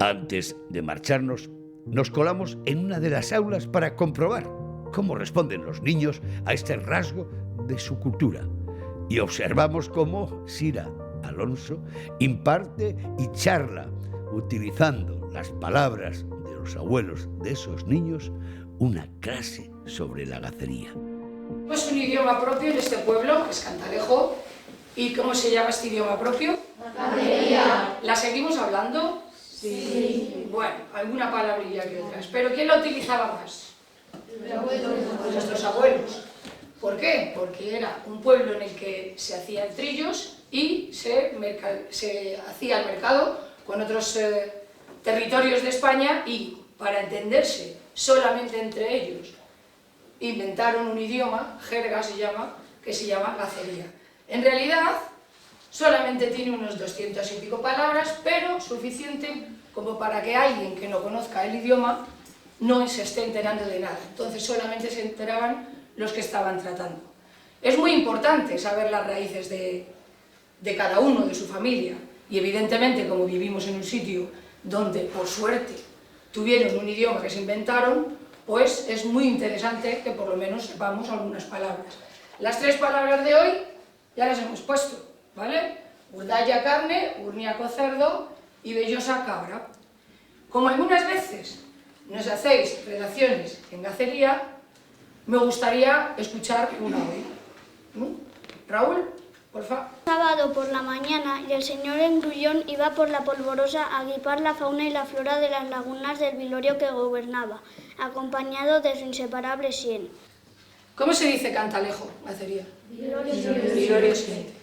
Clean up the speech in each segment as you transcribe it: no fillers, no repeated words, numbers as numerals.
Antes de marcharnos, nos colamos en una de las aulas para comprobar cómo responden los niños a este rasgo de su cultura. Y observamos cómo Sira Alonso imparte y charla, utilizando las palabras de los abuelos de esos niños, una clase sobre la gacería. Es un idioma propio en este pueblo, que es Cantalejo. ¿Y cómo se llama este idioma propio? Gacería. ¿La seguimos hablando? Sí. Bueno, alguna palabrilla que otras. ¿Pero quién la utilizaba más? Nuestros abuelos. ¿Por qué? Porque era un pueblo en el que se hacían trillos y se hacía el mercado con otros territorios de España, y para entenderse solamente entre ellos inventaron un idioma, jerga se llama, que se llama gacería. En realidad solamente tiene unos 200 y pico palabras, pero suficiente como para que alguien que no conozca el idioma no se esté enterando de nada. Entonces solamente se enteraban los que estaban tratando. Es muy importante saber las raíces de cada uno, de su familia, y evidentemente, como vivimos en un sitio donde por suerte tuvieron un idioma que se inventaron, pues es muy interesante que por lo menos sepamos algunas palabras. Las 3 palabras de hoy ya las hemos puesto, ¿vale? Urdaya carne, urniaco cerdo y bellosa cabra. Como algunas veces nos hacéis redacciones en gacería, me gustaría escuchar una hoy. Raúl, por favor. Sábado por la mañana, y el señor Engrullón iba por la Polvorosa a guipar la fauna y la flora de las lagunas del vilorio que gobernaba, acompañado de su inseparable Sien. ¿Cómo se dice Cantalejo, gacería? Vilorio Siente.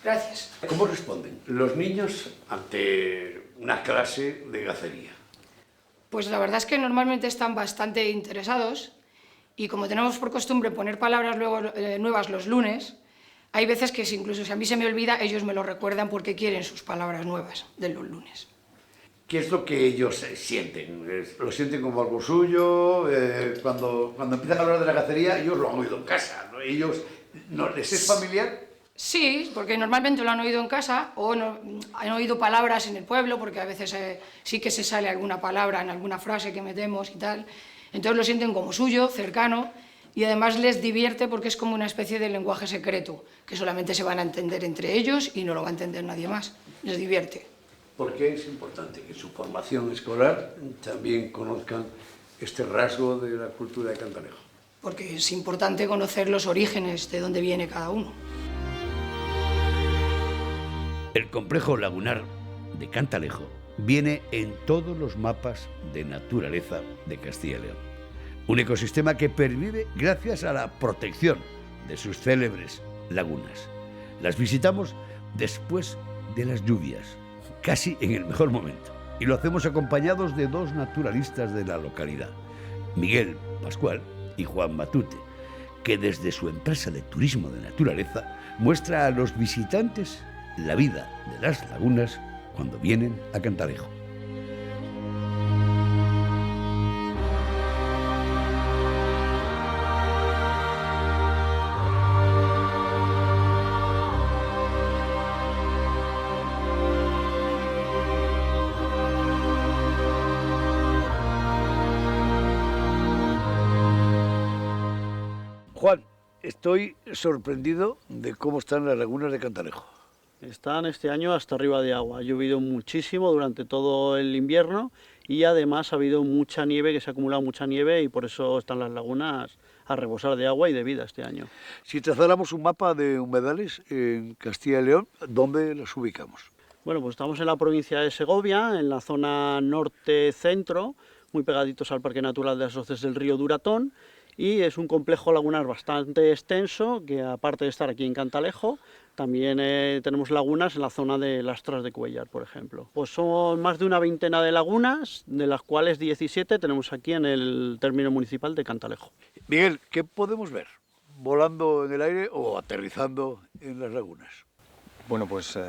Gracias. ¿Cómo responden los niños ante una clase de gacería? Pues la verdad es que normalmente están bastante interesados, y como tenemos por costumbre poner palabras nuevas los lunes, hay veces que incluso si a mí se me olvida, ellos me lo recuerdan porque quieren sus palabras nuevas de los lunes. ¿Qué es lo que ellos sienten? ¿Lo sienten como algo suyo? Cuando empiezan a hablar de la gacería, ellos lo han oído en casa, ¿no? ¿Les es familiar? Sí, porque normalmente lo han oído en casa, o han oído palabras en el pueblo, porque a veces sí que se sale alguna palabra en alguna frase que metemos y tal. Entonces lo sienten como suyo, cercano, y además les divierte porque es como una especie de lenguaje secreto, que solamente se van a entender entre ellos y no lo va a entender nadie más. Les divierte. ¿Por qué es importante que su formación escolar también conozcan este rasgo de la cultura de Cantalejo? Porque es importante conocer los orígenes de dónde viene cada uno. El complejo lagunar de Cantalejo viene en todos los mapas de naturaleza de Castilla y León. Un ecosistema que pervive gracias a la protección de sus célebres lagunas. Las visitamos después de las lluvias, casi en el mejor momento. Y lo hacemos acompañados de 2 naturalistas de la localidad, Miguel Pascual y Juan Matute, que desde su empresa de turismo de naturaleza muestra a los visitantes la vida de las lagunas cuando vienen a Cantalejo. Juan, estoy sorprendido de cómo están las lagunas de Cantalejo. Están este año hasta arriba de agua. Ha llovido muchísimo durante todo el invierno y además ha habido mucha nieve, que se ha acumulado mucha nieve, y por eso están las lagunas a rebosar de agua y de vida este año. Si trazáramos un mapa de humedales en Castilla y León, ¿dónde los ubicamos? Bueno, pues estamos en la provincia de Segovia, en la zona norte-centro, muy pegaditos al Parque Natural de las Hoces del Río Duratón, y es un complejo lagunar bastante extenso, que aparte de estar aquí en Cantalejo, también tenemos lagunas en la zona de las Tras de Cuéllar, por ejemplo. Pues son más de una veintena de lagunas, de las cuales 17 tenemos aquí en el término municipal de Cantalejo. Miguel, ¿qué podemos ver volando en el aire o aterrizando en las lagunas? Bueno, pues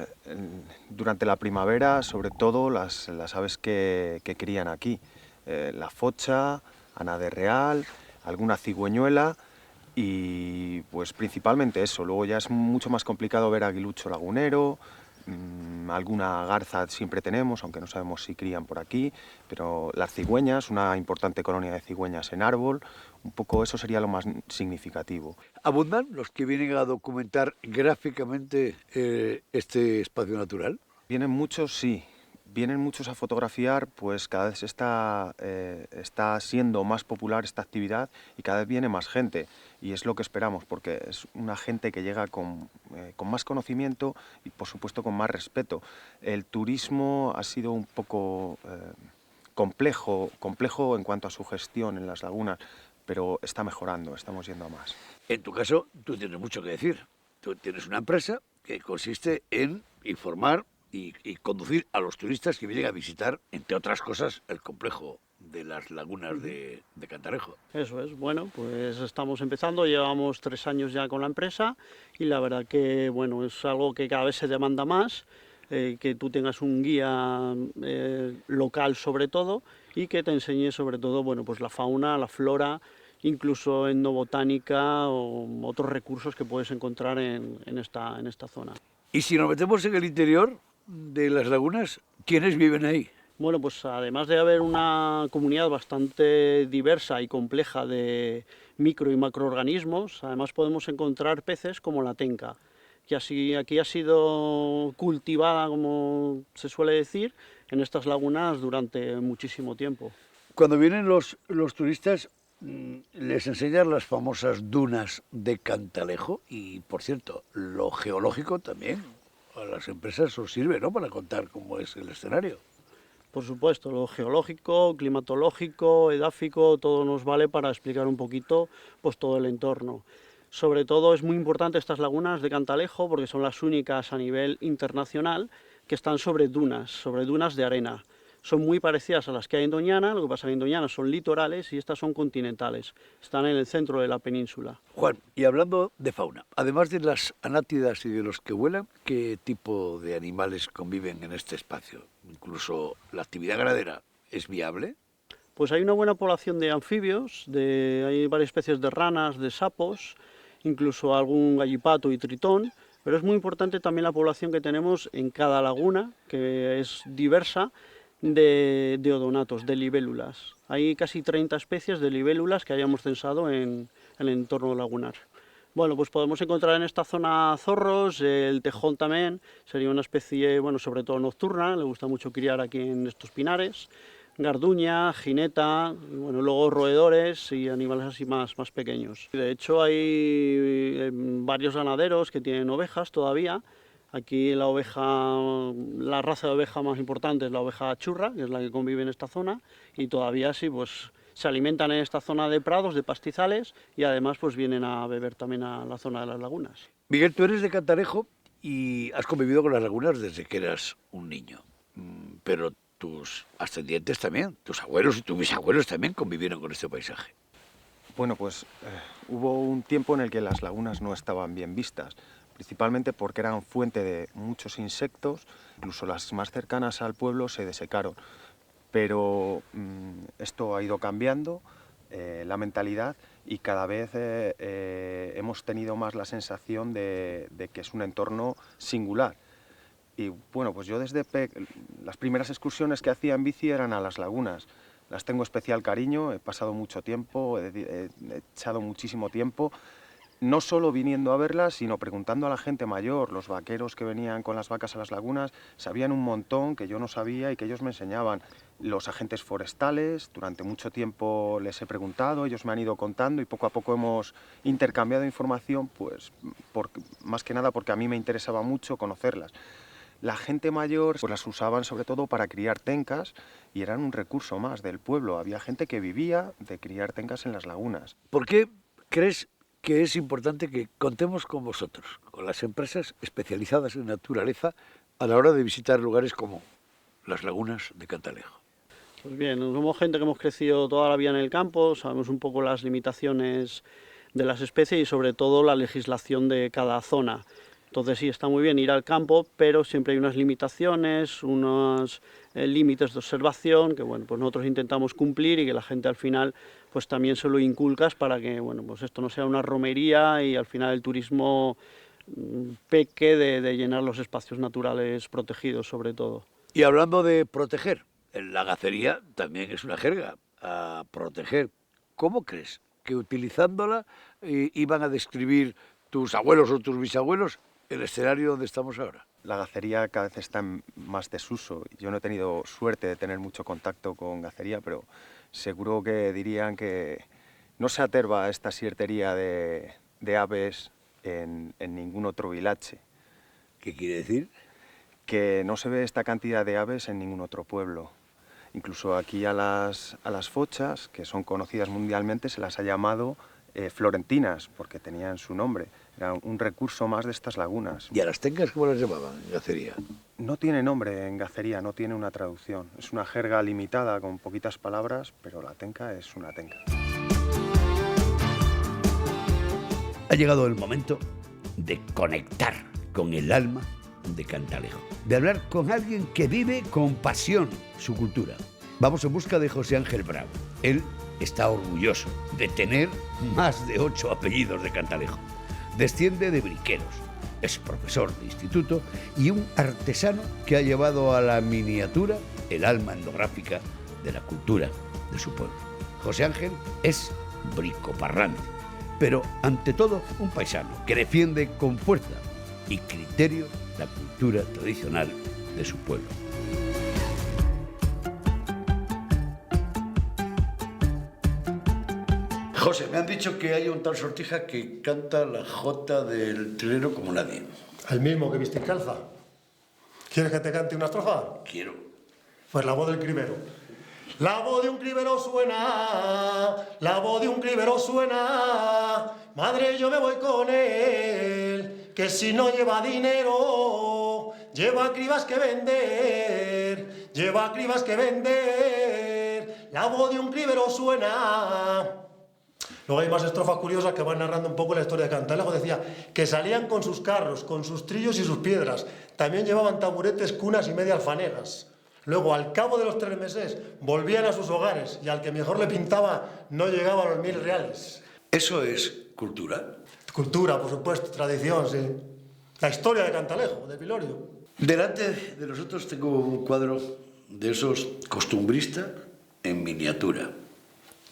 durante la primavera, sobre todo las aves que crían aquí. La focha, ana de real, alguna cigüeñuela, y pues principalmente eso. Luego ya es mucho más complicado ver aguilucho lagunero, alguna garza siempre tenemos, aunque no sabemos si crían por aquí, pero las cigüeñas, una importante colonia de cigüeñas en árbol, un poco eso sería lo más significativo. ¿Abundan los que vienen a documentar gráficamente este espacio natural? Vienen muchos, sí. Vienen muchos a fotografiar, pues cada vez está siendo más popular esta actividad y cada vez viene más gente. Y es lo que esperamos, porque es una gente que llega con más conocimiento y, por supuesto, con más respeto. El turismo ha sido un poco complejo en cuanto a su gestión en las lagunas, pero está mejorando, estamos yendo a más. En tu caso, tú tienes mucho que decir. Tú tienes una empresa que consiste en informar y conducir a los turistas que vienen a visitar, entre otras cosas, el complejo de las lagunas de Cantalejo. Eso es, bueno, pues estamos empezando, llevamos 3 años ya con la empresa y la verdad que, bueno, es algo que cada vez se demanda más, que tú tengas un guía local sobre todo y que te enseñe sobre todo, bueno, pues la fauna, la flora, incluso etnobotánica o otros recursos que puedes encontrar en esta zona. Y si nos metemos en el interior de las lagunas, ¿quiénes viven ahí? Bueno, pues además de haber una comunidad bastante diversa y compleja de micro y macroorganismos, además podemos encontrar peces como la tenca, que aquí ha sido cultivada, como se suele decir, en estas lagunas durante muchísimo tiempo. Cuando vienen los turistas, les enseñan las famosas dunas de Cantalejo y, por cierto, lo geológico también. A las empresas os sirve, ¿no?, para contar cómo es el escenario. Por supuesto, lo geológico, climatológico, edáfico, todo nos vale para explicar un poquito pues, todo el entorno. Sobre todo es muy importante estas lagunas de Cantalejo porque son las únicas a nivel internacional que están sobre dunas de arena. Son muy parecidas a las que hay en Doñana, lo que pasa es que en Doñana son litorales y estas son continentales. Están en el centro de la península. Juan, y hablando de fauna, además de las anátidas y de los que vuelan, ¿qué tipo de animales conviven en este espacio? Incluso la actividad ganadera, ¿es viable? Pues hay una buena población de anfibios, hay varias especies de ranas, de sapos, incluso algún gallipato y tritón, pero es muy importante también la población que tenemos en cada laguna, que es diversa, de odonatos, de libélulas. Hay casi 30 especies de libélulas que hayamos censado en el entorno lagunar. Bueno, pues podemos encontrar en esta zona zorros, el tejón también, sería una especie, bueno, sobre todo nocturna, le gusta mucho criar aquí en estos pinares, garduña, jineta, y bueno, luego roedores y animales así más pequeños. De hecho hay varios ganaderos que tienen ovejas todavía. Aquí la raza de oveja más importante es la oveja churra, que es la que convive en esta zona, y todavía sí, pues se alimentan en esta zona de prados, de pastizales, y además pues vienen a beber también a la zona de las lagunas. Miguel, tú eres de Cantalejo y has convivido con las lagunas desde que eras un niño, pero tus ascendientes también, tus abuelos y tus bisabuelos también convivieron con este paisaje. Bueno, pues hubo un tiempo en el que las lagunas no estaban bien vistas, principalmente porque eran fuente de muchos insectos, incluso las más cercanas al pueblo se desecaron. Pero esto ha ido cambiando, la mentalidad, y cada vez hemos tenido más la sensación de que es un entorno singular. Y bueno, pues yo las primeras excursiones que hacía en bici eran a las lagunas. Las tengo especial cariño, he pasado mucho tiempo, he echado muchísimo tiempo, no solo viniendo a verlas, sino preguntando a la gente mayor. Los vaqueros que venían con las vacas a las lagunas sabían un montón que yo no sabía y que ellos me enseñaban. Los agentes forestales, durante mucho tiempo les he preguntado, ellos me han ido contando y poco a poco hemos intercambiado información, pues más que nada porque a mí me interesaba mucho conocerlas. La gente mayor pues las usaban sobre todo para criar tencas y eran un recurso más del pueblo. Había gente que vivía de criar tencas en las lagunas. ¿Por qué crees que es importante que contemos con vosotros, con las empresas especializadas en naturaleza, a la hora de visitar lugares como las lagunas de Cantalejo? Pues bien, somos gente que hemos crecido toda la vida en el campo, sabemos un poco las limitaciones de las especies y sobre todo la legislación de cada zona. Entonces sí, está muy bien ir al campo, pero siempre hay unas limitaciones, unos límites de observación que bueno, pues nosotros intentamos cumplir y que la gente al final pues también se lo inculcas para que bueno, pues esto no sea una romería y al final el turismo peque de llenar los espacios naturales protegidos, sobre todo. Y hablando de proteger, la gacería también es una jerga a proteger. ¿Cómo crees que utilizándola iban a describir tus abuelos o tus bisabuelos el escenario donde estamos ahora? La gacería cada vez está en más desuso. Yo no he tenido suerte de tener mucho contacto con gacería, pero seguro que dirían que no se aterva esta siertería de aves en ningún otro village. ¿Qué quiere decir? Que no se ve esta cantidad de aves en ningún otro pueblo. Incluso aquí a las fochas, que son conocidas mundialmente, se las ha llamado florentinas, porque tenían su nombre. Era un recurso más de estas lagunas. ¿Y a las tencas cómo las llamaban en gacería? No tiene nombre en gacería, no tiene una traducción. Es una jerga limitada con poquitas palabras, pero la tenca es una tenca. Ha llegado el momento de conectar con el alma de Cantalejo, de hablar con alguien que vive con pasión su cultura. Vamos en busca de José Ángel Bravo. Él está orgulloso de tener más de 8 apellidos de Cantalejo. Desciende de briqueros, es profesor de instituto y un artesano que ha llevado a la miniatura el alma etnográfica de la cultura de su pueblo. José Ángel es bricoparrante, pero ante todo un paisano que defiende con fuerza y criterio la cultura tradicional de su pueblo. José, me han dicho que hay un tal Sortija que canta la jota del trilero como nadie. El mismo que viste en calza. ¿Quieres que te cante una estrofa? Quiero. Pues la voz del cribero. La voz de un cribero suena, la voz de un cribero suena. Madre, yo me voy con él, que si no lleva dinero, lleva cribas que vender, lleva cribas que vender. La voz de un cribero suena. Luego hay más estrofas curiosas que van narrando un poco la historia de Cantalejo. Decía que salían con sus carros, con sus trillos y sus piedras. También llevaban taburetes, cunas y media alfanegas. Luego, al cabo de los 3 meses, volvían a sus hogares y al que mejor le pintaba no llegaba a los 1000 reales. ¿Eso es cultura? Cultura, por supuesto, tradición, sí. La historia de Cantalejo, de Pilorio. Delante de nosotros tengo un cuadro de esos costumbristas en miniatura.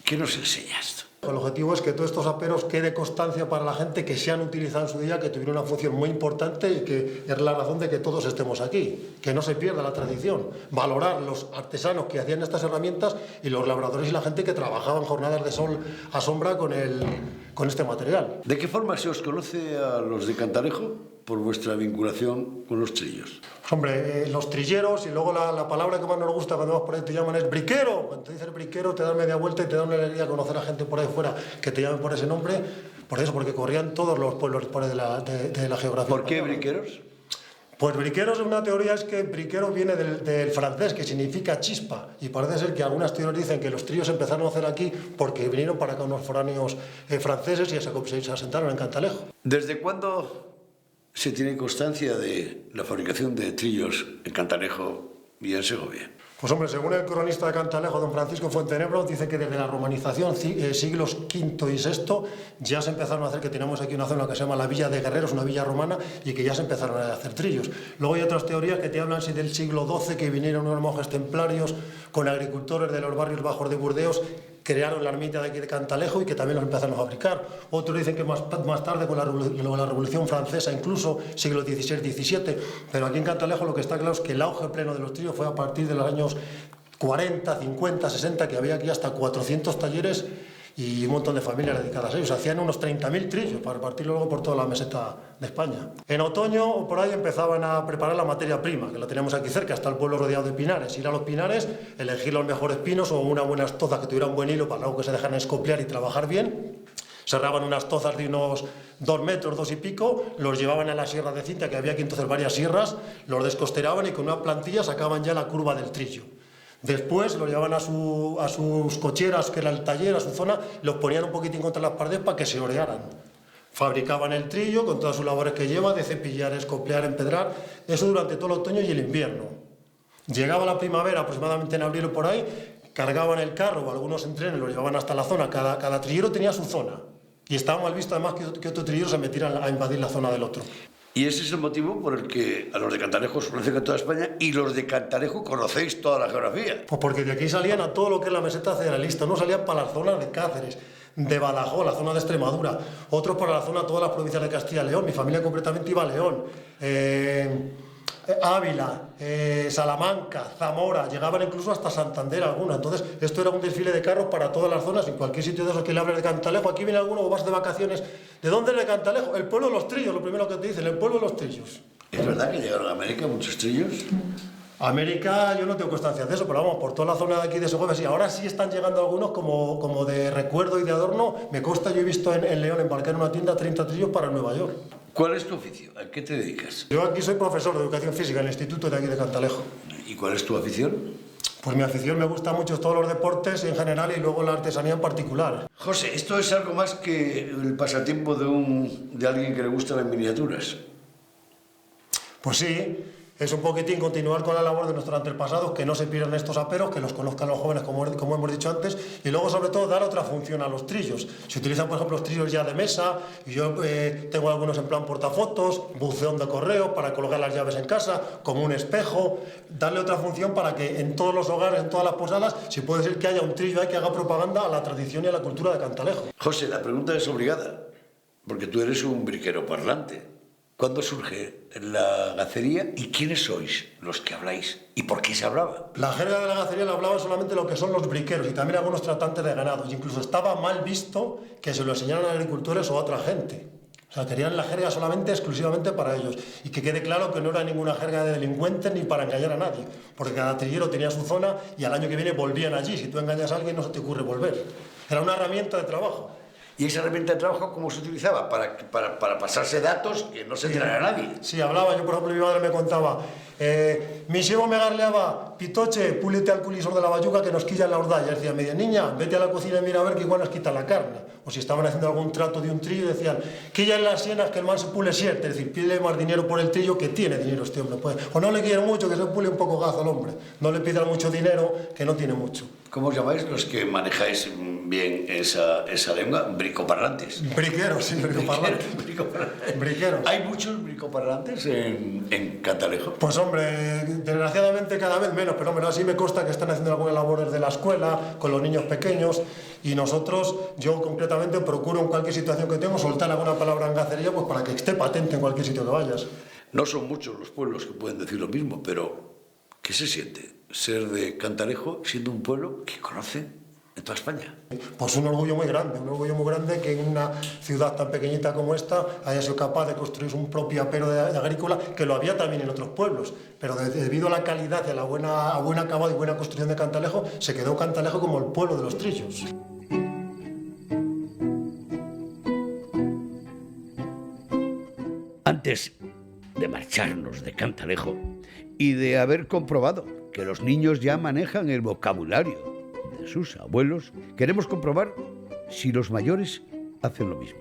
¿Qué nos enseña esto? El objetivo es que todos estos aperos quede constancia para la gente que se han utilizado en su día, que tuvieron una función muy importante y que es la razón de que todos estemos aquí, que no se pierda la tradición, valorar los artesanos que hacían estas herramientas y los labradores y la gente que trabajaba en jornadas de sol a sombra con este material. ¿De qué forma se os conoce a los de Cantalejo por vuestra vinculación con los trillos? Hombre, los trilleros, y luego la palabra que más nos gusta cuando vas por ahí te llaman es briquero. Cuando te dices briquero te dan media vuelta y te da una alegría conocer a gente por ahí fuera que te llamen por ese nombre, por eso, porque corrían todos los pueblos por ahí de la geografía. ¿Por qué briqueros? Pues briqueros, una teoría es que briquero viene del francés, que significa chispa, y parece ser que algunas teorías dicen que los trillos empezaron a hacer aquí porque vinieron para acá unos foráneos franceses y se asentaron en Cantalejo. ¿Desde cuándo se tiene constancia de la fabricación de trillos en Cantalejo y en Segovia? Pues hombre, según el cronista de Cantalejo, don Francisco Fuentenebro, dice que desde la romanización, siglos V y VI, ya se empezaron a hacer, que tenemos aquí una zona que se llama la Villa de Guerreros, una villa romana, y que ya se empezaron a hacer trillos. Luego hay otras teorías que te hablan del siglo XII, que vinieron unos monjes templarios con agricultores de los barrios bajos de Burdeos, crearon la ermita de aquí de Cantalejo y que también los empezaron a fabricar. Otros dicen que más tarde, con la Revolución Francesa, incluso siglo XVI-XVII, pero aquí en Cantalejo lo que está claro es que el auge pleno de los trillos fue a partir de los años 40, 50, 60, que había aquí hasta 400 talleres y un montón de familias dedicadas a ellos. Hacían unos 30.000 trillos para partirlo luego por toda la meseta de España. En otoño, por ahí, empezaban a preparar la materia prima, que la teníamos aquí cerca, está el pueblo rodeado de pinares. Ir a los pinares, elegir los mejores pinos o una buena estoza que tuviera un buen hilo para luego que se dejaran escopiar y trabajar bien. Cerraban unas tozas de unos 2 metros, 2 y pico, los llevaban a la sierra de cinta, que había aquí entonces varias sierras, los descosteraban y con una plantilla sacaban ya la curva del trillo. Después lo llevaban a sus cocheras, que era el taller, a su zona, los ponían un poquitín contra las paredes para que se orearan. Fabricaban el trillo con todas sus labores que lleva, de cepillar, escoplear, empedrar, eso durante todo el otoño y el invierno. Llegaba la primavera, aproximadamente en abril o por ahí, cargaban el carro o algunos en trenes, lo llevaban hasta la zona, cada trillero tenía su zona. Y estaba mal visto además que otro trillero se metiera a invadir la zona del otro. Y ese es el motivo por el que a los de Cantalejo os conocen en toda España y los de Cantalejo conocéis toda la geografía. Pues porque de aquí salían a todo lo que es la meseta cerealista. Unos salían para las zonas de Cáceres, de Badajoz, la zona de Extremadura, otros para la zona de todas las provincias de Castilla y León. Mi familia concretamente iba a León, Ávila, Salamanca, Zamora, llegaban incluso hasta Santander algunas. Entonces esto era un desfile de carros para todas las zonas. En cualquier sitio de esos que le hables de Cantalejo, aquí viene alguno o vas de vacaciones. ¿De dónde es de Cantalejo? El pueblo de los Trillos, lo primero que te dicen, el pueblo de los Trillos. ¿Es verdad que llegaron a América muchos trillos? América, yo no tengo constancia de eso, pero vamos, por toda la zona de aquí de Segovia, sí, ahora sí están llegando algunos como de recuerdo y de adorno. Me consta, yo he visto en León embarcar en una tienda 30 trillos para Nueva York. ¿Cuál es tu oficio? ¿A qué te dedicas? Yo aquí soy profesor de educación física en el instituto de aquí de Cantalejo. ¿Y cuál es tu afición? Pues mi afición me gusta mucho todos los deportes en general y luego la artesanía en particular. José, esto es algo más que el pasatiempo de alguien que le gustan las miniaturas. Pues sí, es un poquitín continuar con la labor de nuestros antepasados, que no se pierdan estos aperos, que los conozcan los jóvenes, como hemos dicho antes, y luego sobre todo dar otra función a los trillos. Se utilizan, por ejemplo, los trillos ya de mesa, y yo tengo algunos en plan portafotos, buceón de correo para colgar las llaves en casa, como un espejo, darle otra función para que en todos los hogares, en todas las posadas, si puede ser que haya un trillo ahí que haga propaganda a la tradición y a la cultura de Cantalejo. José, la pregunta es obligada, porque tú eres un briquero parlante. ¿Cuándo surge la gacería y quiénes sois los que habláis? ¿Y por qué se hablaba? La jerga de la gacería la hablaban solamente lo que son los briqueros y también algunos tratantes de ganado. Y incluso estaba mal visto que se lo enseñaran a agricultores o a otra gente. O sea, querían la jerga solamente, exclusivamente para ellos. Y que quede claro que no era ninguna jerga de delincuentes ni para engañar a nadie. Porque cada trillero tenía su zona y al año que viene volvían allí. Si tú engañas a alguien no se te ocurre volver. Era una herramienta de trabajo. ¿Y esa herramienta de trabajo cómo se utilizaba? Para pasarse datos que no se enterara nadie. Sí, hablaba. Yo, por ejemplo, mi madre me contaba, mi xivo me garleaba, pitoche, púlete al culisor de la bayuca que nos quilla la ordalla. Decía, media niña, vete a la cocina y mira a ver que igual nos quita la carne. O si estaban haciendo algún trato de un trillo, decían, quilla en las sienas que el man se pule siete. Es decir, pídele más dinero por el trillo que tiene dinero este hombre. Pues, o no le quieren mucho, que se pule un poco gazo al hombre. No le pidan mucho dinero, que no tiene mucho. ¿Cómo os llamáis los que manejáis bien esa lengua? Bricoparlantes. Briqueros, sí, bricoparlantes. Briqueros. ¿Hay muchos bricoparlantes en Cantalejo? Pues hombre, desgraciadamente cada vez menos, pero hombre, así me consta que están haciendo algunas labores de la escuela, con los niños pequeños, y nosotros, yo concretamente, procuro en cualquier situación que tengo soltar alguna palabra en gacería, pues para que esté patente en cualquier sitio que vayas. No son muchos los pueblos que pueden decir lo mismo, pero ¿qué se siente ser de Cantalejo siendo un pueblo que conocen en toda España? Pues un orgullo muy grande que en una ciudad tan pequeñita como esta haya sido capaz de construir un propio apero de agrícola, que lo había también en otros pueblos, pero debido a la calidad y a la buen acabado y buena construcción de Cantalejo, se quedó Cantalejo como el pueblo de los trillos. Antes de marcharnos de Cantalejo y de haber comprobado que los niños ya manejan el vocabulario de sus abuelos, queremos comprobar si los mayores hacen lo mismo.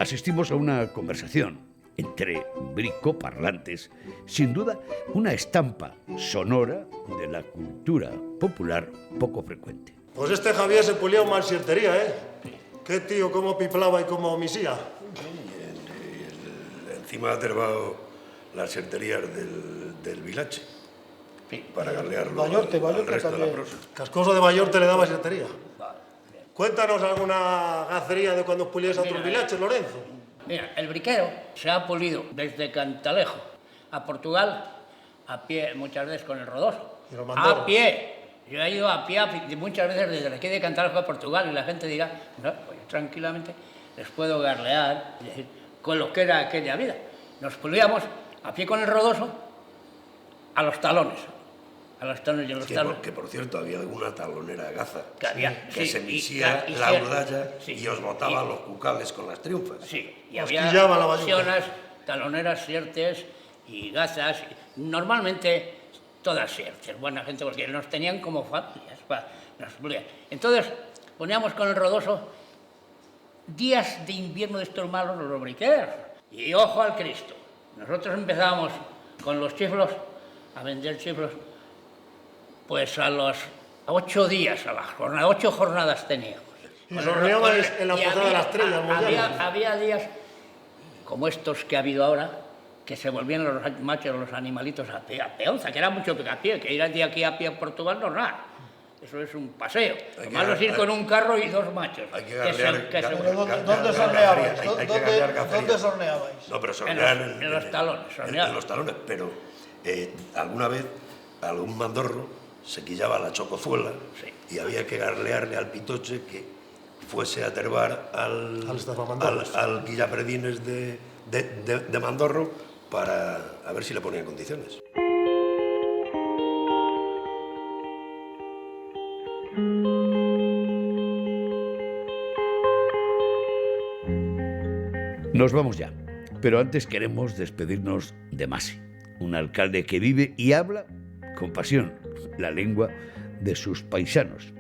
Asistimos a una conversación entre bricoparlantes, sin duda una estampa sonora de la cultura popular poco frecuente. Pues este Javier se pulía un mansiertería, ¿eh? Qué tío, cómo piplaba y cómo misía. Encima ha atervado las serterías del Vilache, para garlearlo al resto de la prosa. Cascoso de Bayorte le daba sertería. Cuéntanos alguna gacería de cuando pulías a otros vilaches, Lorenzo. Mira, el briquero se ha pulido desde Cantalejo a Portugal a pie, muchas veces con el rodoso. A pie. Yo he ido a pie muchas veces desde aquí de Cantalejo a Portugal y la gente dirá, no, pues yo tranquilamente les puedo garlear, es decir, con lo que era aquella vida. Nos pulíamos a pie con el rodoso a los talones. A los talones y a los talones. Que por cierto había una talonera de Gaza que sí, se misía la urdalla y os botaba los cucales con las triunfas. Sí, y había opciones, taloneras, siertes y gazas, normalmente todas siertes, buena gente, porque nos tenían como familias. Nos pulían. Entonces poníamos con el rodoso días de invierno de estos malos los briqueros. Y ojo al Cristo. Nosotros empezábamos con los chiflos, a vender chiflos, pues a los 8 días a la jornada, 8 jornadas teníamos. Y os horneabais en la Plaza de la Estrella. Había días como estos que ha habido ahora, que se volvían los machos, los animalitos a peonza, que era mucho a pie, que ir de aquí a pie a Portugal no es nada. Eso es un paseo. Lo malo es ir con un carro y 2 machos. Hay que garlear. ¿Dónde sorneabais? ¿Dónde sorneabais? No, pero sornear en los talones. En los talones, pero alguna vez algún mandorro se quillaba la chocozuela y había que garlearle al pitoche que fuese a terbar al quillapredines de mandorro para a ver si le ponía en condiciones. Nos vamos ya, pero antes queremos despedirnos de Masi, un alcalde que vive y habla con pasión la lengua de sus paisanos,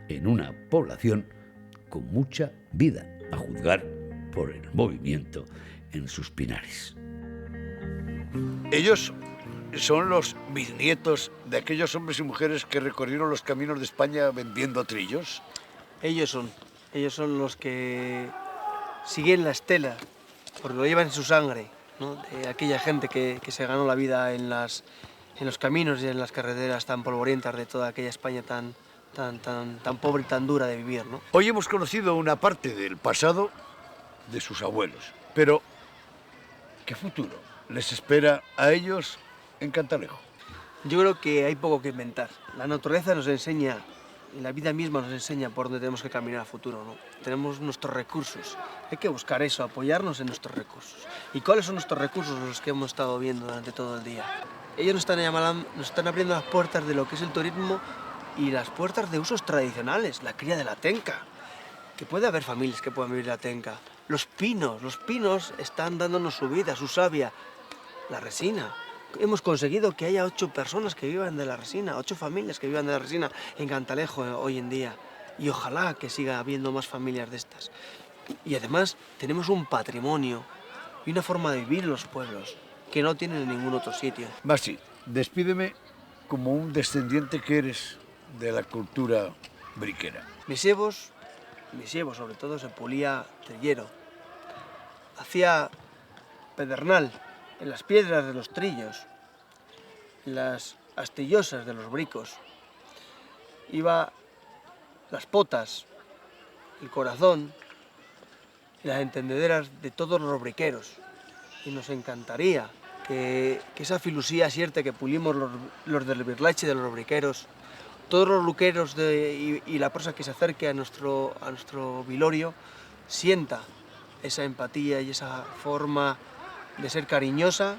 en una población con mucha vida, a juzgar por el movimiento en sus pinares. Ellos son los bisnietos de aquellos hombres y mujeres que recorrieron los caminos de España vendiendo trillos. Ellos son los que siguen la estela, porque lo llevan en su sangre, ¿no? De aquella gente que se ganó la vida en los caminos y en las carreteras tan polvorientas de toda aquella España tan pobre y tan dura de vivir, ¿no? Hoy hemos conocido una parte del pasado de sus abuelos, pero ¿qué futuro les espera a ellos en Cantalejo? Yo creo que hay poco que inventar. La naturaleza nos enseña, y la vida misma nos enseña por dónde tenemos que caminar al futuro, ¿no? Tenemos nuestros recursos, hay que buscar eso, apoyarnos en nuestros recursos. ¿Y cuáles son nuestros recursos? Los que hemos estado viendo durante todo el día. Ellos nos están abriendo las puertas de lo que es el turismo y las puertas de usos tradicionales, la cría de la tenca, que puede haber familias que puedan vivir la tenca. Los pinos están dándonos su vida, su savia, la resina. Hemos conseguido que haya 8 personas que vivan de la resina, 8 familias que vivan de la resina en Cantalejo hoy en día. Y ojalá que siga habiendo más familias de estas. Y además tenemos un patrimonio y una forma de vivir los pueblos que no tienen en ningún otro sitio. Masi, despídeme como un descendiente que eres de la cultura briquera. Mis sievos sobre todo, se pulía trillero. Hacía pedernal en las piedras de los trillos, en las astillosas de los bricos. Iba las potas, el corazón y las entendederas de todos los briqueros. Y nos encantaría que esa filusía sierte que pulimos los del birlache de los briqueros, todos los luqueros y la prosa que se acerque a nuestro vilorio, sienta esa empatía y esa forma de ser cariñosa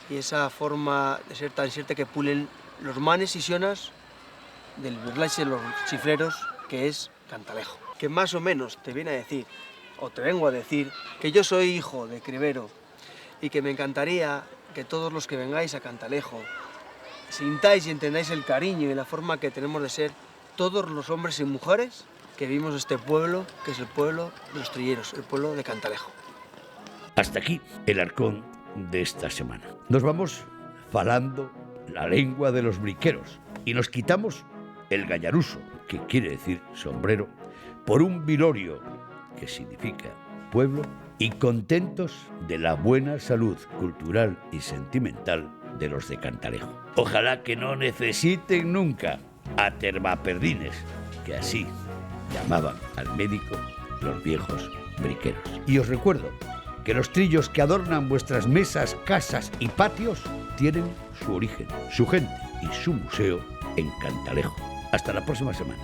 y esa forma de ser tan cierta que pulen los manes y sionas del birlache de los chifleros, que es Cantalejo. Que más o menos te viene a decir, o te vengo a decir, que yo soy hijo de cribero y que me encantaría que todos los que vengáis a Cantalejo sintáis y entendáis el cariño y la forma que tenemos de ser todos los hombres y mujeres que vivimos este pueblo, que es el pueblo de los trilleros, el pueblo de Cantalejo. Hasta aquí el arcón de esta semana. Nos vamos falando la lengua de los briqueros y nos quitamos el gallaruso, que quiere decir sombrero, por un vilorio, que significa pueblo, y contentos de la buena salud cultural y sentimental de los de Cantalejo. Ojalá que no necesiten nunca a termaperdines, que así llamaban al médico los viejos briqueros. Y os recuerdo que los trillos que adornan vuestras mesas, casas y patios tienen su origen, su gente y su museo en Cantalejo. Hasta la próxima semana.